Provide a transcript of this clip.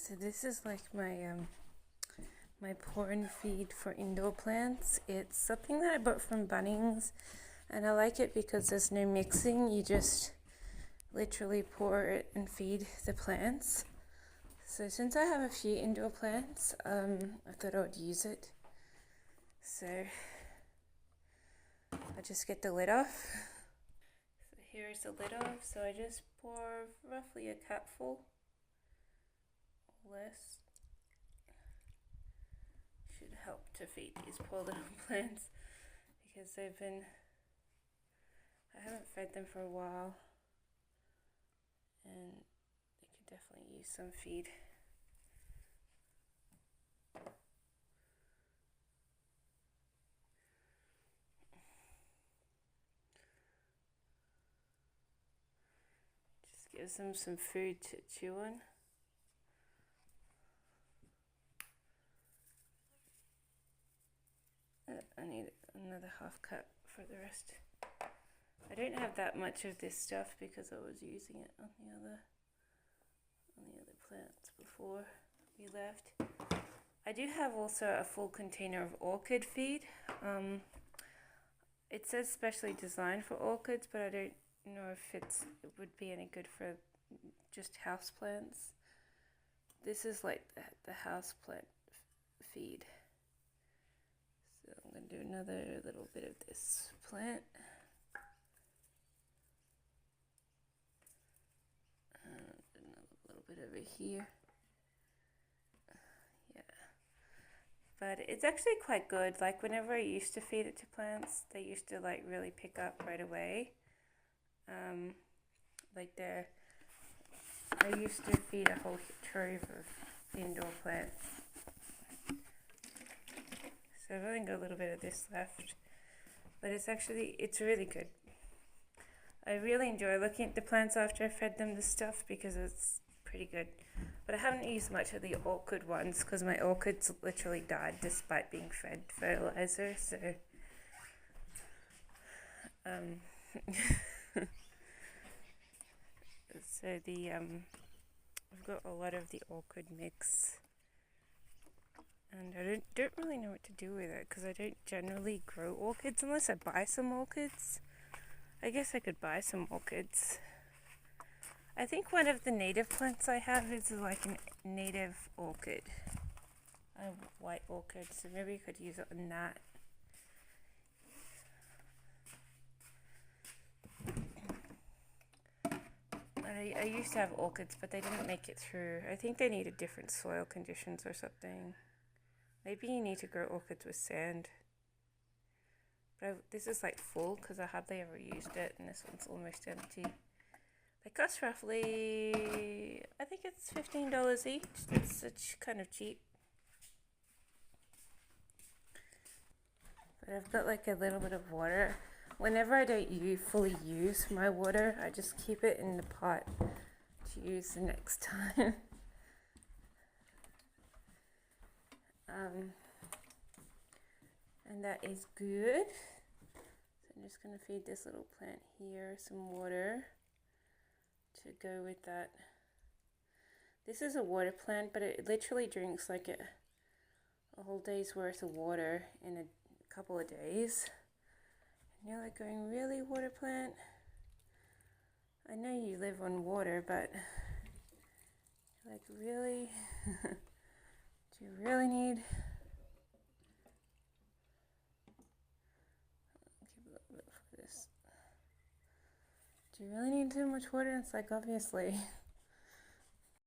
So this is like my porn feed for indoor plants. It's something that I bought from Bunnings, and I like it because there's no mixing. You just literally pour it and feed the plants. So since I have a few indoor plants, I thought I would use it. So I just get the lid off. So here's the lid off. So I just pour roughly a cupful, less. Should help to feed these poor little plants because I haven't fed them for a while, and they could definitely use some feed. Just gives them some food to chew on. I need another half cup for the rest. I don't have that much of this stuff because I was using it on the other plants before we left. I do have also a full container of orchid feed. It says specially designed for orchids, but I don't know if it would be any good for just houseplants. This is like the houseplant feed. So I'm going to do another little bit of this plant. Another little bit over here. Yeah. But it's actually quite good. Like whenever I used to feed it to plants, they used to like really pick up right away. I used to feed a whole trove of indoor plants. So I've only got a little bit of this left, but it's really good. I really enjoy looking at the plants after I fed them the stuff because it's pretty good. But I haven't used much of the orchid ones because my orchids literally died despite being fed fertilizer. So I've got a lot of the orchid mix, and I don't really know what to do with it because I don't generally grow orchids unless I buy some orchids. I guess I could buy some orchids. I think one of the native plants I have is like a native orchid, a white orchid, so maybe I could use it on that. I used to have orchids, but they didn't make it through. I think they needed different soil conditions or something. Maybe you need to grow orchids with sand. But this is like full because I hardly ever used it, and this one's almost empty. They cost roughly, I think it's $15 each. It's kind of cheap. But I've got like a little bit of water. Whenever I don't fully use my water, I just keep it in the pot to use the next time. And that is good. So I'm just going to feed this little plant here some water to go with that. This is a water plant, but it literally drinks like a whole day's worth of water in a couple of days. And you're like going, really, water plant? I know you live on water, but like, really? Do you really need? I'll keep a little bit for this. Do you really need too much water? It's like, obviously.